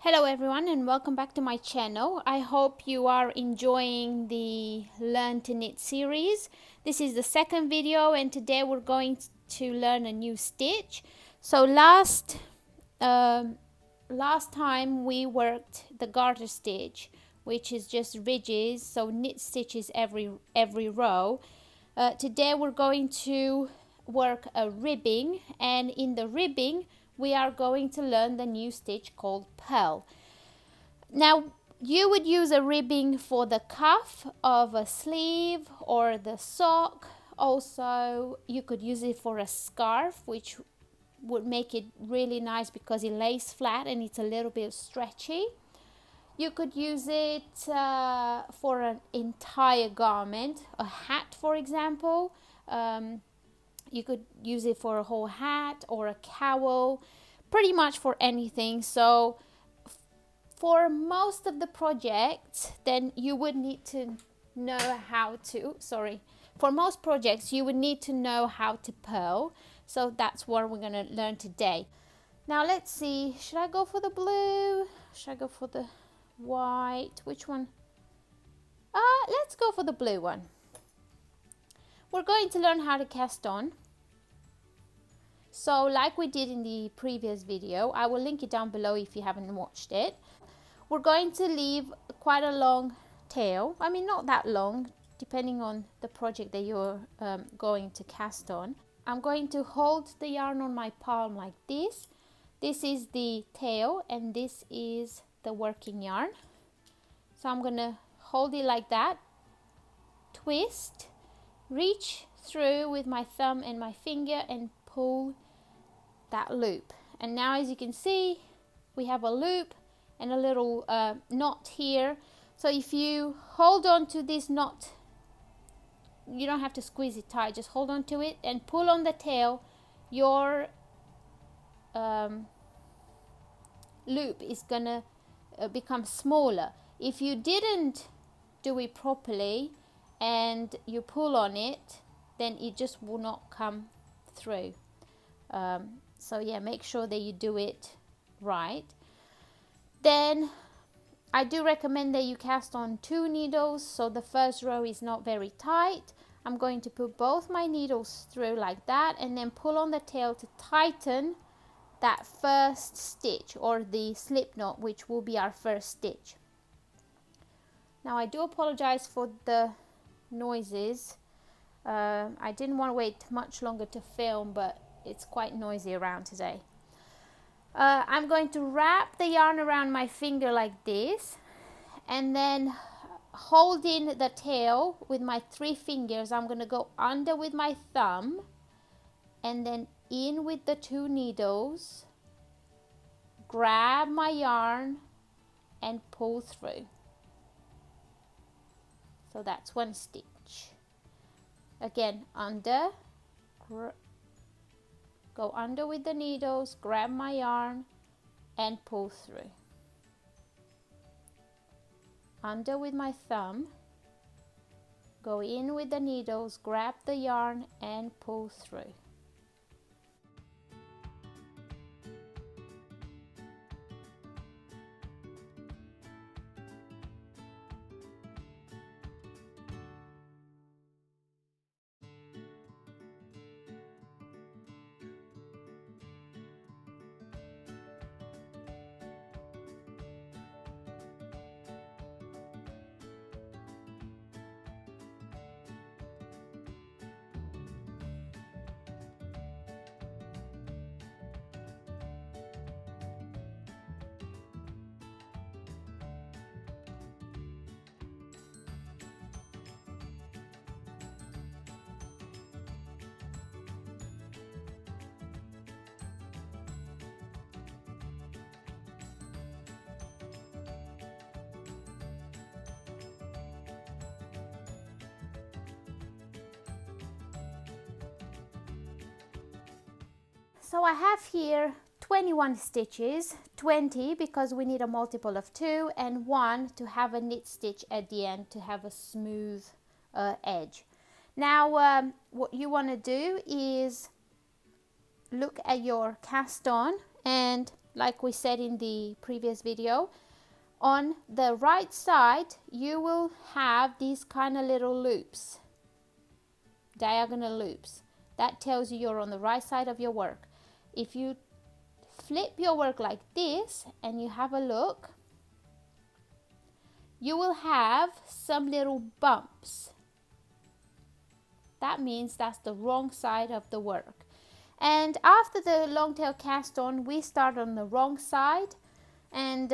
Hello everyone and welcome back to my channel. I hope you are enjoying the Learn to Knit series. This is the second video and today we're going to learn a new stitch. So last time we worked the garter stitch, which is just ridges, so knit stitches every row. Today we're going to work a ribbing, and in the ribbing we are going to learn the new stitch called purl. Now you would use a ribbing for the cuff of a sleeve or the sock. Also you could use it for a scarf, which would make it really nice because it lays flat and it's a little bit stretchy. You could use it for an entire garment, a hat for example. You could use it for a whole hat or a cowl, pretty much for anything. So for most of the projects, then you would need to know how to, for most projects you would need to know how to purl. So that's what we're going to learn today. Now let's see, should I go for the blue? Should I go for the white? Which one? Let's go for the blue one. We're going to learn how to cast on. So like we did in the previous video, I will link it down below if you haven't watched it. We're going to leave quite a long tail. I mean, not that long, depending on the project that you're going to cast on. I'm going to hold the yarn on my palm like this. This is the tail and this is the working yarn. So I'm going to hold it like that, twist, reach through with my thumb and my finger and pull that loop. And now as you can see, we have a loop and a little knot here. So if you hold on to this knot, you don't have to squeeze it tight, just hold on to it and pull on the tail. Your loop is gonna become smaller. If you didn't do it properly and you pull on it, then it just will not come through. So yeah, make sure that you do it right. Then I do recommend that you cast on 2 needles, so the first row is not very tight. I'm going to put both my needles through like that and then pull on the tail to tighten that first stitch, or the slip knot, which will be our first stitch. Now I do apologize for the noises. I didn't want to wait much longer to film, but it's quite noisy around today. I'm going to wrap the yarn around my finger like this, and then holding the tail with my 3 fingers, I'm going to go under with my thumb and then in with the 2 needles, grab my yarn and pull through. So that's 1 stitch. Again, under, go under with the needles, grab my yarn and pull through. Under with my thumb, go in with the needles, grab the yarn and pull through. So I have here 21 stitches, 20 because we need a multiple of 2 and 1 to have a knit stitch at the end to have a smooth edge. Now what you want to do is look at your cast on and like we said in the previous video, on the right side you will have these kind of little loops, diagonal loops. That tells you you're on the right side of your work. If you flip your work like this and you have a look, you will have some little bumps. That means that's the wrong side of the work. And after the long tail cast on, we start on the wrong side, and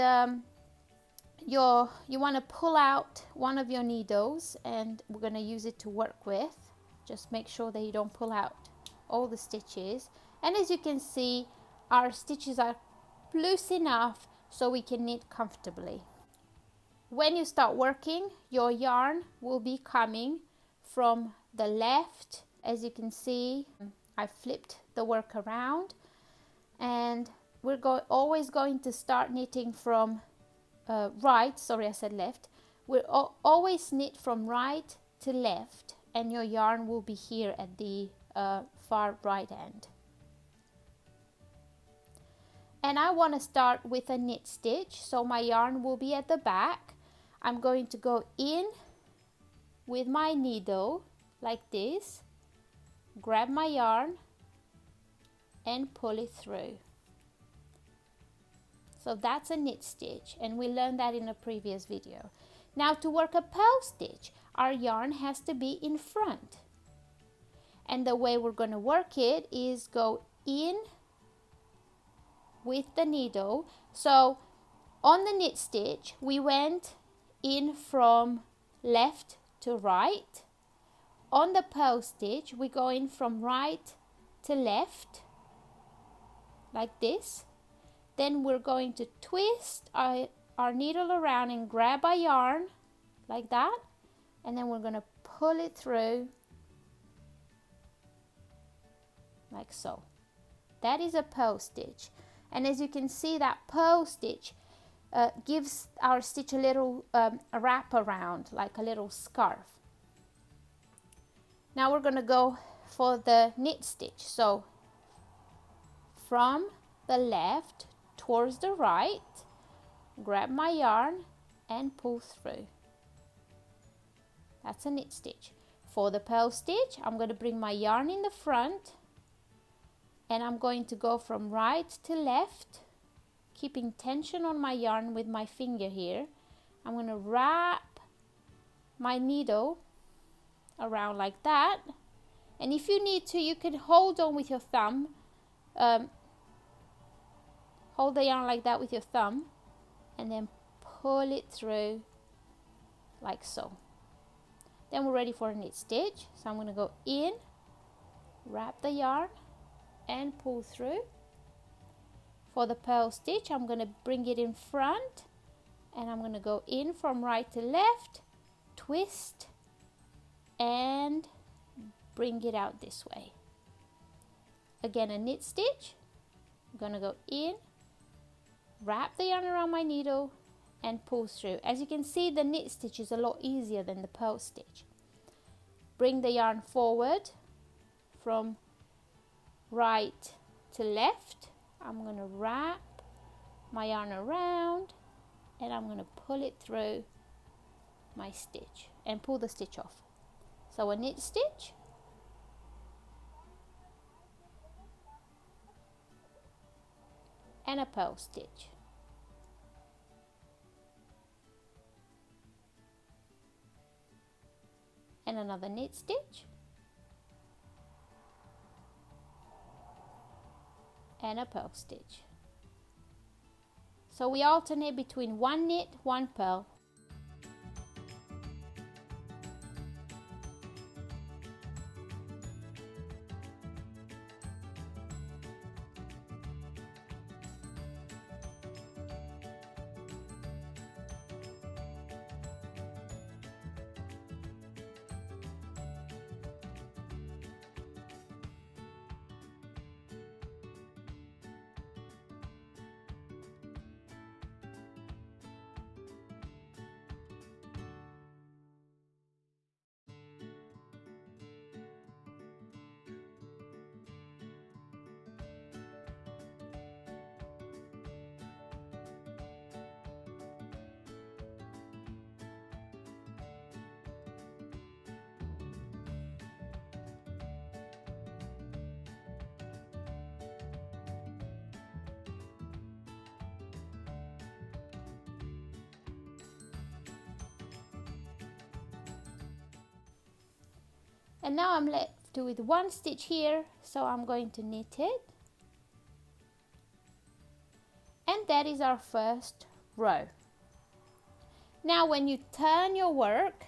you want to pull out one of your needles, and we're going to use it to work with. Just make sure that you don't pull out all the stitches. And as you can see, our stitches are loose enough so we can knit comfortably. When you start working, your yarn will be coming from the left. As you can see, I flipped the work around, and we're always going to start knitting from right. Sorry, I said left. We'll always knit from right to left, and your yarn will be here at the far right end. And I want to start with a knit stitch, so my yarn will be at the back. I'm going to go in with my needle like this, grab my yarn and pull it through. So that's a knit stitch, and we learned that in a previous video. Now to work a purl stitch, our yarn has to be in front. And the way we're going to work it is go in with the needle. So on the knit stitch, we went in from left to right. On the purl stitch, we go in from right to left, like this. Then we're going to twist our needle around and grab our yarn, like that. And then we're going to pull it through, like so. That is a purl stitch. And as you can see, that purl stitch gives our stitch a little wrap around, like a little scarf. Now we're going to go for the knit stitch. So from the left towards the right, grab my yarn and pull through. That's a knit stitch. For the purl stitch, I'm going to bring my yarn in the front, and I'm going to go from right to left, keeping tension on my yarn with my finger here. I'm going to wrap my needle around like that, and if you need to, you can hold on with your thumb, hold the yarn like that with your thumb, and then pull it through like so. Then we're ready for a knit stitch. So I'm going to go in, wrap the yarn and pull through. For the purl stitch, I'm going to bring it in front, and I'm going to go in from right to left, twist and bring it out this way. Again, a knit stitch. I'm going to go in, wrap the yarn around my needle and pull through. As you can see, the knit stitch is a lot easier than the purl stitch. Bring the yarn forward from right to left. I'm going to wrap my yarn around, and I'm going to pull it through my stitch and pull the stitch off. So a knit stitch, and a purl stitch. And another knit stitch, and a purl stitch. So we alternate between one knit, one purl. And now I'm left with one stitch here, so I'm going to knit it. And that is our first row. Now when you turn your work,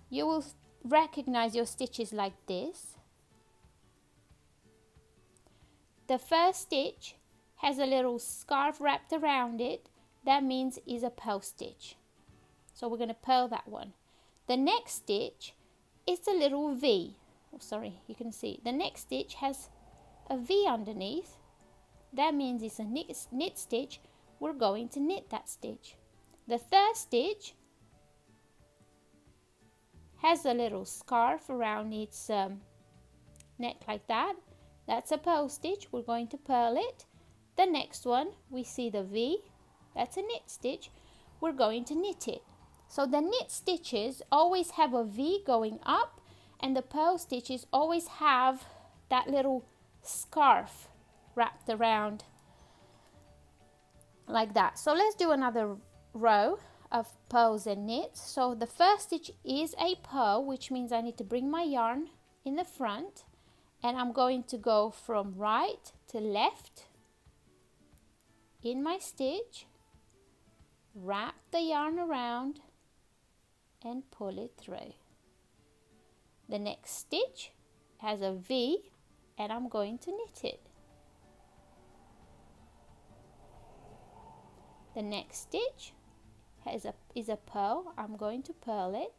you will recognize your stitches like this. The first stitch has a little scarf wrapped around it. That means is a purl stitch. So we're going to purl that one. The next stitch is a little V. Oh, sorry, you can see. The next stitch has a V underneath. That means it's a knit stitch. We're going to knit that stitch. The third stitch has a little scarf around its neck like that. That's a purl stitch. We're going to purl it. The next one, we see the V. That's a knit stitch. We're going to knit it. So the knit stitches always have a V going up, and the purl stitches always have that little scarf wrapped around like that. So let's do another row of purls and knits. So the first stitch is a purl, which means I need to bring my yarn in the front, and I'm going to go from right to left in my stitch, wrap the yarn around and pull it through. The next stitch has a V, and I'm going to knit it. The next stitch is a purl. I'm going to purl it.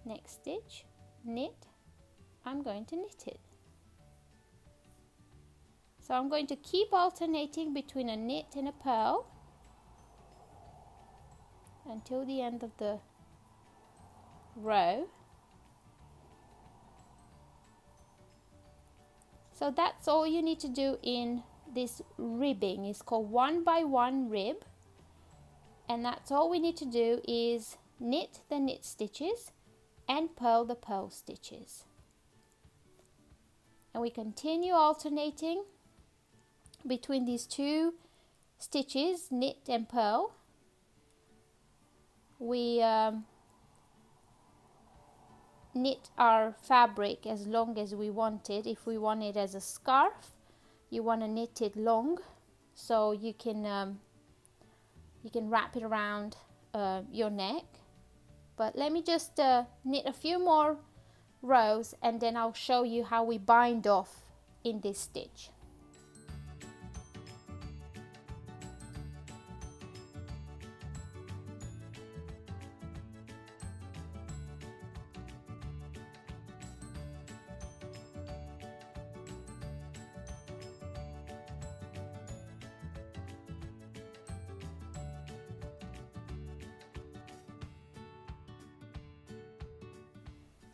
Next stitch, knit. I'm going to knit it. So I'm going to keep alternating between a knit and a purl until the end of the row. So that's all you need to do in this ribbing. It's called 1x1 rib, and that's all we need to do is knit the knit stitches and purl the purl stitches. And we continue alternating between these two stitches, knit and purl. We knit our fabric as long as we want it. If we want it as a scarf, you want to knit it long, so you can wrap it around your neck. But let me just knit a few more rows, and then I'll show you how we bind off in this stitch.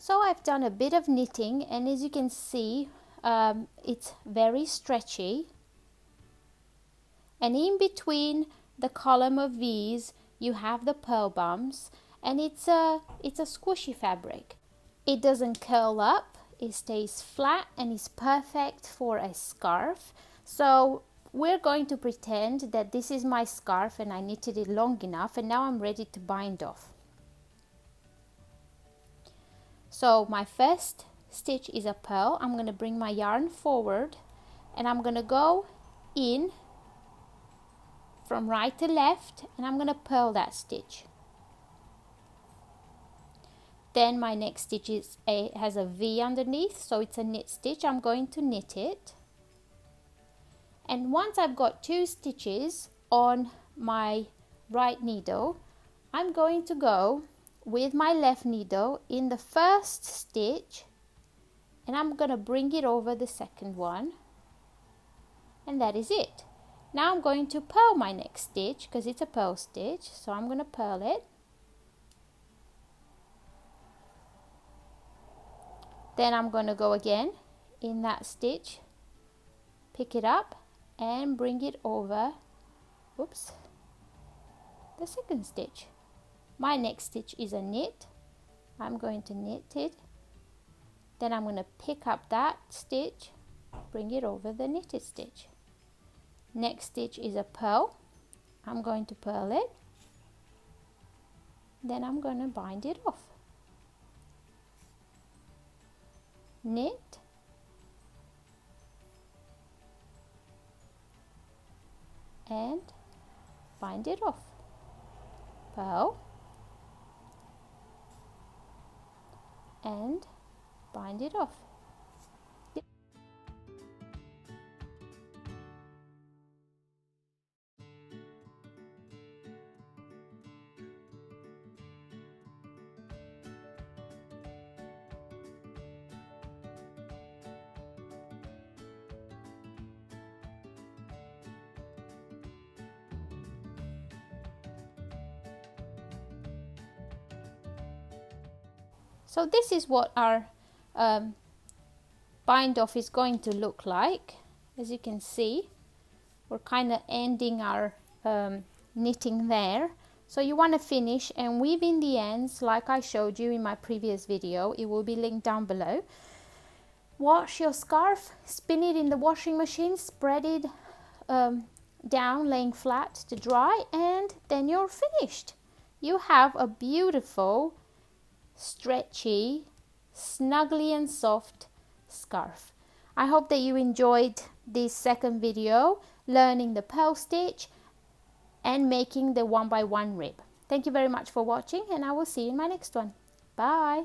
So I've done a bit of knitting, and as you can see, it's very stretchy, and in between the column of V's you have the purl bumps, and it's a squishy fabric. It doesn't curl up, it stays flat, and is perfect for a scarf. So we're going to pretend that this is my scarf and I knitted it long enough, and now I'm ready to bind off. So my first stitch is a purl. I'm going to bring my yarn forward, and I'm going to go in from right to left, and I'm going to purl that stitch. Then my next stitch has a V underneath, so it's a knit stitch. I'm going to knit it. And once I've got 2 stitches on my right needle, I'm going to go with my left needle in the first stitch, and I'm going to bring it over the second one, and that is it. Now I'm going to purl my next stitch because it's a purl stitch, so I'm going to purl it. Then I'm going to go again in that stitch, pick it up and bring it over, whoops, the second stitch. My next stitch is a knit. I'm going to knit it. Then I'm going to pick up that stitch, bring it over the knitted stitch. Next stitch is a purl. I'm going to purl it. Then I'm going to bind it off. Knit, and bind it off. Purl, and bind it off. So this is what our bind off is going to look like. As you can see, we're kind of ending our knitting there. So you want to finish and weave in the ends like I showed you in my previous video. It will be linked down below. Wash your scarf, spin it in the washing machine, spread it down, laying flat to dry, and then you're finished. You have a beautiful, stretchy, snuggly and soft scarf. I hope that you enjoyed this second video, learning the purl stitch and making the 1x1 rib. Thank you very much for watching, and I will see you in my next one. Bye!